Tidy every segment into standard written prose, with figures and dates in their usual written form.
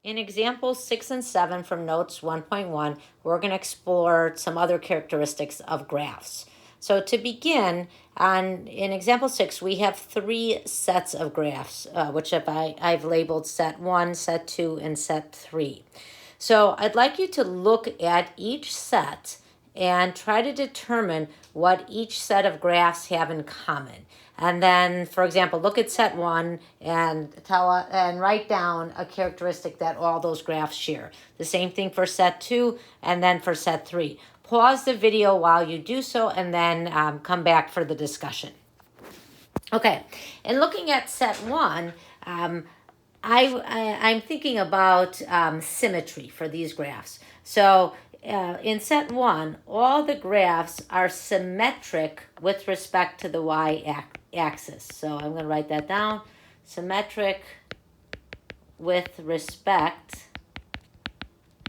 In examples 6 and 7 from notes 1.1, we're going to explore some other characteristics of graphs. So to begin, in example 6, we have 3 sets of graphs, which I've labeled set 1, set 2, and set 3. So I'd like you to look at each set and try to determine what each set of graphs have in common. And then, for example, look at set 1 and write down a characteristic that all those graphs share. The same thing for set 2 and then for set 3. Pause the video while you do so and then come back for the discussion. Okay, and looking at set 1, I'm thinking about symmetry for these graphs. So in set 1, all the graphs are symmetric with respect to the y-axis. So I'm going to write that down. Symmetric with respect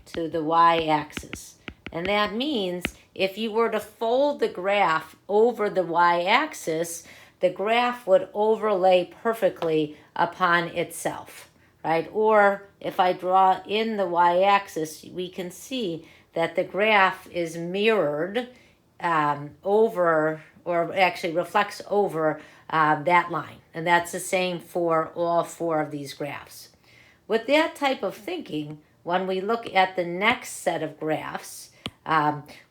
to the y-axis. And that means if you were to fold the graph over the y-axis, the graph would overlay perfectly upon itself, right? Or if I draw in the y-axis, we can see that the graph is mirrored over, or actually reflects over that line. And that's the same for all 4 of these graphs. With that type of thinking, when we look at the next set of graphs,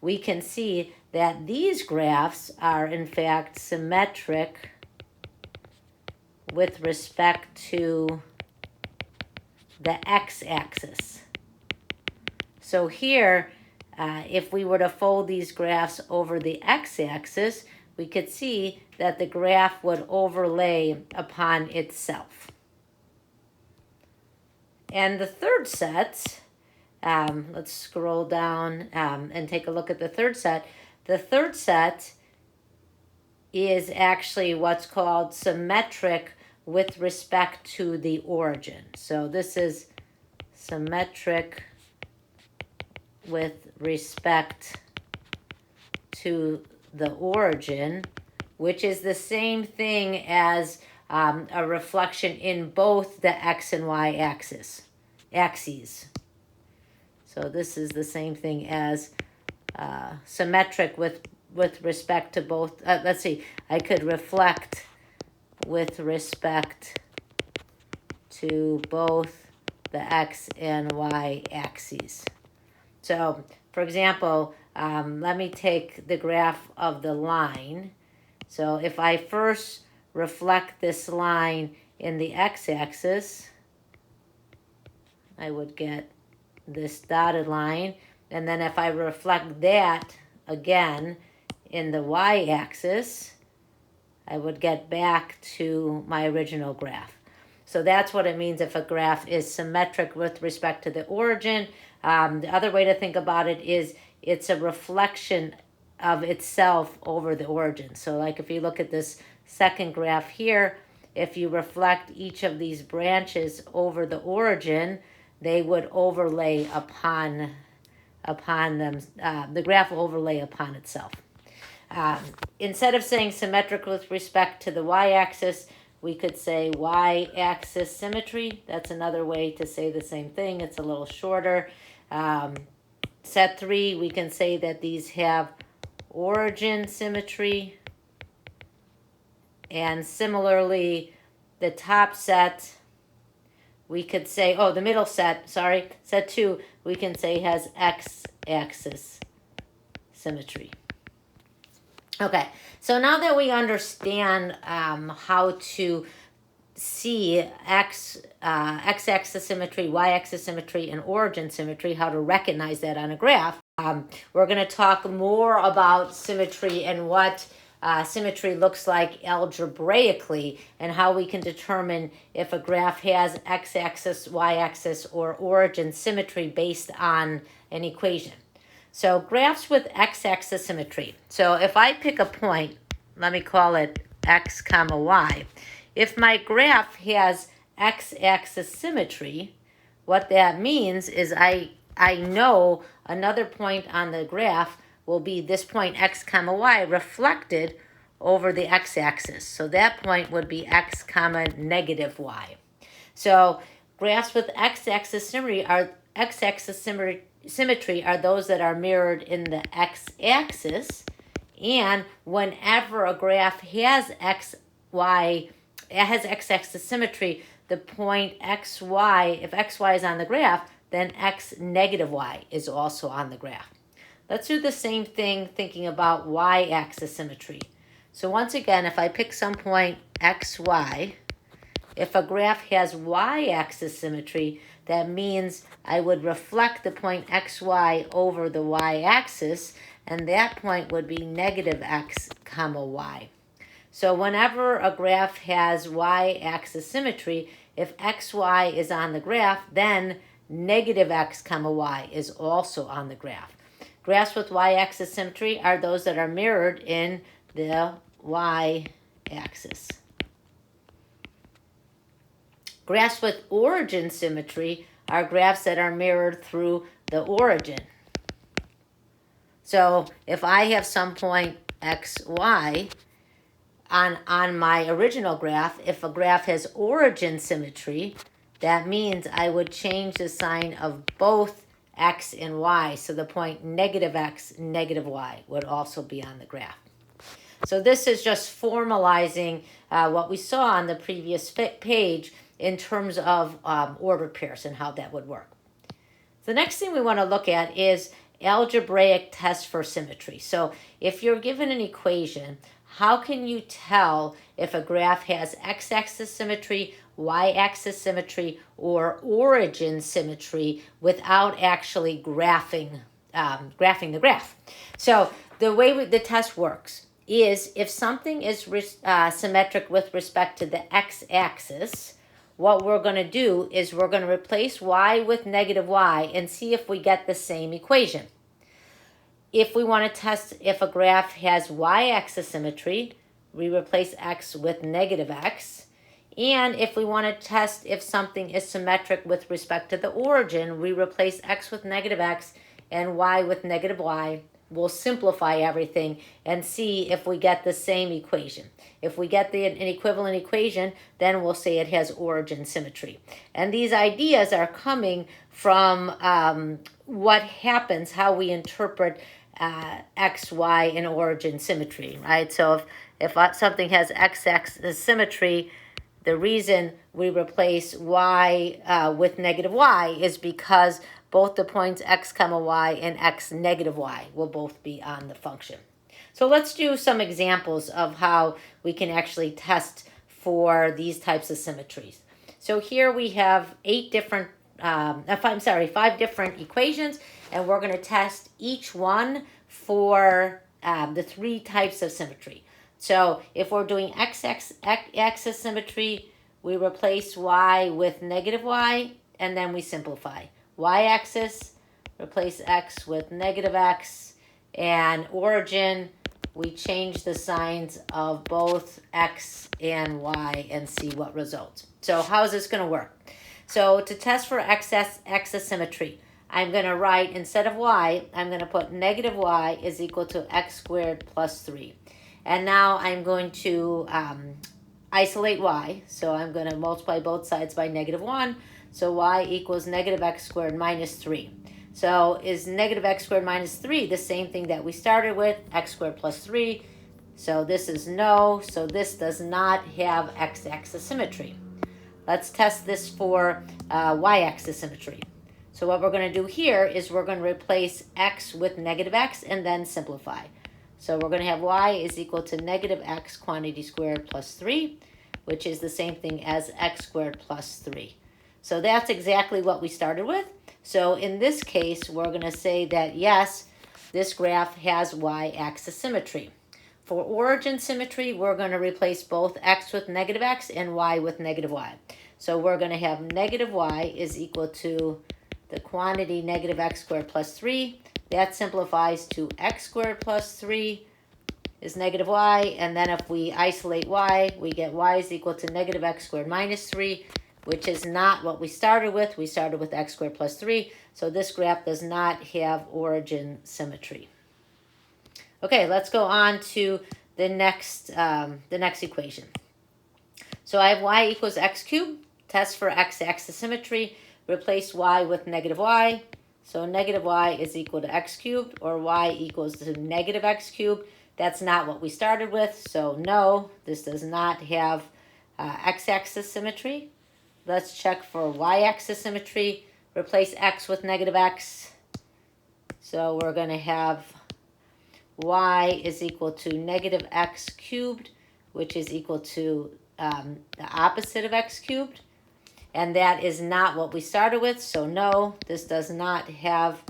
we can see that these graphs are in fact symmetric with respect to the x-axis. So here, if we were to fold these graphs over the x-axis, we could see that the graph would overlay upon itself. And the third set, let's scroll down and take a look at the third set. The third set is actually what's called symmetric with respect to the origin. So this is symmetric with respect to the origin, which is the same thing as a reflection in both the x and y axes. So this is the same thing as symmetric with respect to both. Let's see, I could reflect with respect to both the x and y axes. So, for example, let me take the graph of the line. So if I first reflect this line in the x-axis, I would get this dotted line. And then if I reflect that again in the y-axis, I would get back to my original graph. So that's what it means if a graph is symmetric with respect to the origin. The other way to think about it is it's a reflection of itself over the origin. So like if you look at this second graph here, if you reflect each of these branches over the origin, they would overlay upon them. The graph will overlay upon itself. Instead of saying symmetric with respect to the y-axis, we could say y-axis symmetry. That's another way to say the same thing. It's a little shorter. Set 3, we can say that these have origin symmetry. And similarly, the top set, we could say, the middle set, set 2, we can say has x-axis symmetry. Okay, so now that we understand how to see x-axis symmetry, y-axis symmetry, and origin symmetry, how to recognize that on a graph, we're going to talk more about symmetry and what symmetry looks like algebraically and how we can determine if a graph has x-axis, y-axis, or origin symmetry based on an equation. So graphs with x-axis symmetry. So if I pick a point, let me call it x comma y. If my graph has x-axis symmetry, what that means is I know another point on the graph will be this point x comma y reflected over the x-axis. So that point would be x comma negative y. So Graphs with x-axis symmetry are those that are mirrored in the x-axis. And whenever a graph has x-axis symmetry, the point xy, if xy is on the graph, then x negative y is also on the graph. Let's do the same thing thinking about y-axis symmetry. So once again, if I pick some point xy, if a graph has y-axis symmetry, that means I would reflect the point xy over the y-axis, and that point would be negative x comma y. So whenever a graph has y-axis symmetry, if xy is on the graph, then negative x comma y is also on the graph. Graphs with y-axis symmetry are those that are mirrored in the y-axis. Graphs with origin symmetry are graphs that are mirrored through the origin. So if I have some point xy on my original graph, if a graph has origin symmetry, that means I would change the sign of both x and y. So the point negative x, negative y would also be on the graph. So this is just formalizing what we saw on the previous page in terms of ordered pairs and how that would work. The next thing we want to look at is algebraic test for symmetry. So if you're given an equation, how can you tell if a graph has x-axis symmetry, y-axis symmetry, or origin symmetry without actually graphing the graph? So the way the test works is if something is symmetric with respect to the x-axis, what we're going to do is we're going to replace y with negative y and see if we get the same equation. If we want to test if a graph has y-axis symmetry, we replace x with negative x. And if we want to test if something is symmetric with respect to the origin, we replace x with negative x and y with negative y. We'll simplify everything and see if we get the same equation. If we get an equivalent equation, then we'll say it has origin symmetry. And these ideas are coming from what happens, how we interpret x, y, in origin symmetry, right? So if something has x-axis symmetry, the reason we replace y with negative y is because both the points x comma y and x negative y will both be on the function. So let's do some examples of how we can actually test for these types of symmetries. So here we have 5 different equations, and we're going to test each one for the 3 types of symmetry. So if we're doing x-axis symmetry, we replace y with negative y, and then we simplify. Y-axis, replace x with negative x, and origin, we change the signs of both x and y and see what results. So how is this going to work? So to test for x-axis symmetry, I'm going to write, instead of y, I'm going to put negative y is equal to x squared plus 3. And now I'm going to isolate y. So I'm going to multiply both sides by negative 1. So y equals negative x squared minus 3. So is negative x squared minus 3 the same thing that we started with, x squared plus 3? So this is no. So this does not have x-axis symmetry. Let's test this for y-axis symmetry. So what we're going to do here is we're going to replace x with negative x and then simplify. So we're going to have y is equal to negative x quantity squared plus 3, which is the same thing as x squared plus 3. So that's exactly what we started with. So in this case, we're going to say that yes, this graph has y-axis symmetry. For origin symmetry, we're going to replace both x with negative x and y with negative y. So we're going to have negative y is equal to the quantity negative x squared plus 3. That simplifies to x squared plus 3 is negative y. And then if we isolate y, we get y is equal to negative x squared minus 3, which is not what we started with. We started with x squared plus 3. So this graph does not have origin symmetry. Okay, let's go on to the next equation. So I have y equals x cubed. test for x-axis symmetry, replace y with negative y. So negative y is equal to x cubed, or y equals to negative x cubed. That's not what we started with, so no, this does not have x-axis symmetry. Let's check for y-axis symmetry. Replace x with negative x. So we're going to have y is equal to negative x cubed, which is equal to the opposite of x cubed. And that is not what we started with, so no, this does not have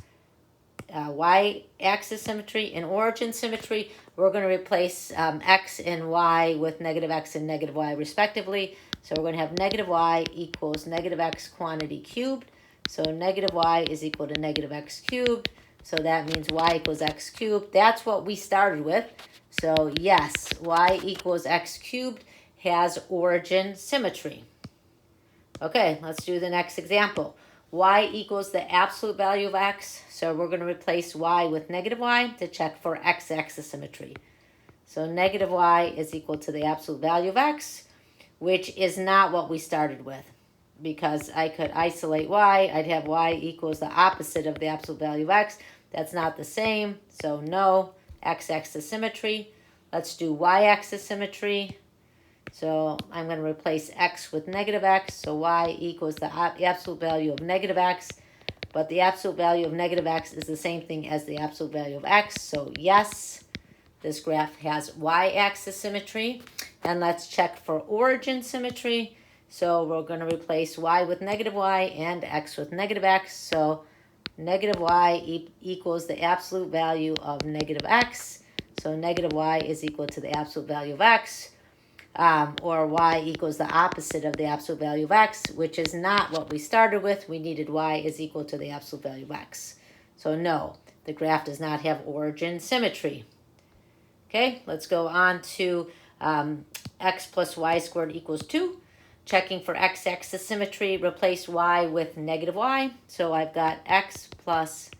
y-axis symmetry. In origin symmetry, we're going to replace x and y with negative x and negative y respectively. So we're going to have negative y equals negative x quantity cubed. So negative y is equal to negative x cubed. So that means y equals x cubed. That's what we started with. So yes, y equals x cubed has origin symmetry. Okay, let's do the next example. Y equals the absolute value of x. So we're going to replace y with negative y to check for x-axis symmetry. So negative y is equal to the absolute value of x, which is not what we started with. Because I could isolate y, I'd have y equals the opposite of the absolute value of x. That's not the same, so no x-axis symmetry. Let's do y-axis symmetry. So I'm going to replace x with negative x, so y equals the absolute value of negative x. But the absolute value of negative x is the same thing as the absolute value of x, so yes, this graph has y-axis symmetry. And let's check for origin symmetry. So we're going to replace y with negative y and x with negative x. So negative y equals the absolute value of negative x. So negative y is equal to the absolute value of x. Or y equals the opposite of the absolute value of x, which is not what we started with. We needed y is equal to the absolute value of x. So no, the graph does not have origin symmetry. Okay, let's go on to x plus y squared equals 2. Checking for x-axis symmetry, replace y with negative y. So I've got x plus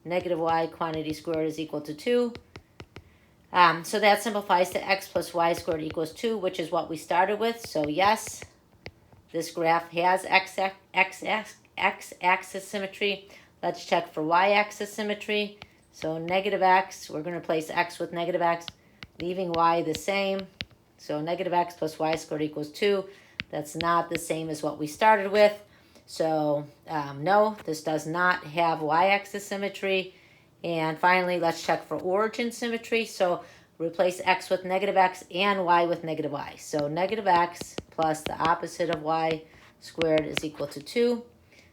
negative y quantity squared is equal to 2. So that simplifies to x plus y squared equals 2, which is what we started with. So yes, this graph has x-axis symmetry. Let's check for y-axis symmetry. So negative x, we're going to replace x with negative x, leaving y the same. So negative x plus y squared equals 2. That's not the same as what we started with. So no, this does not have y-axis symmetry. And finally, let's check for origin symmetry. So replace x with negative x and y with negative y. So negative x plus the opposite of y squared is equal to 2.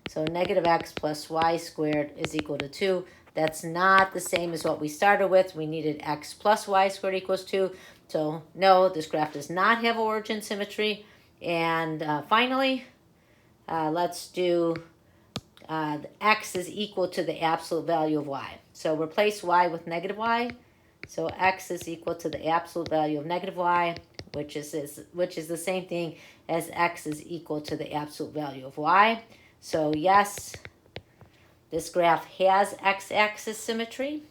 So negative x plus y squared is equal to 2. That's not the same as what we started with. We needed x plus y squared equals 2. So no, this graph does not have origin symmetry. And finally, let's do x is equal to the absolute value of y. So replace y with negative y. So x is equal to the absolute value of negative y, which is the same thing as x is equal to the absolute value of y. So yes, this graph has x-axis symmetry.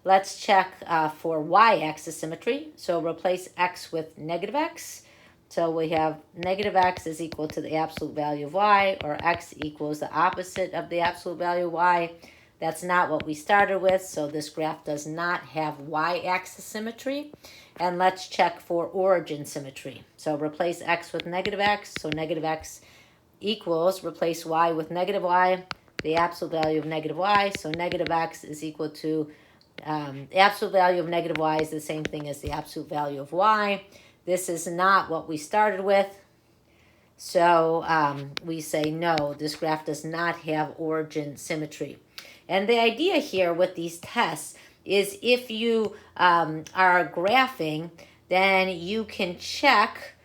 Let's check for y-axis symmetry. So replace x with negative x. So we have negative x is equal to the absolute value of y, or x equals the opposite of the absolute value of y. That's not what we started with, so this graph does not have y-axis symmetry. And let's check for origin symmetry. So replace x with negative x, so negative x equals, replace y with negative y, the absolute value of negative y, so negative x is equal to, the absolute value of negative y is the same thing as the absolute value of y. This is not what we started with. So we say no, this graph does not have origin symmetry. And the idea here with these tests is if you are graphing, then you can check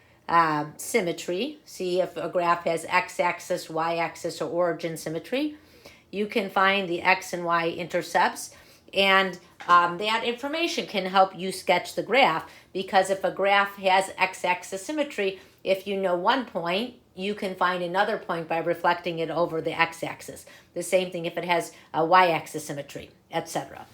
symmetry, see if a graph has x-axis, y-axis, or origin symmetry. You can find the x and y intercepts, and that information can help you sketch the graph, because if a graph has x-axis symmetry, if you know one point, you can find another point by reflecting it over the x-axis. The same thing if it has a y-axis symmetry, etc.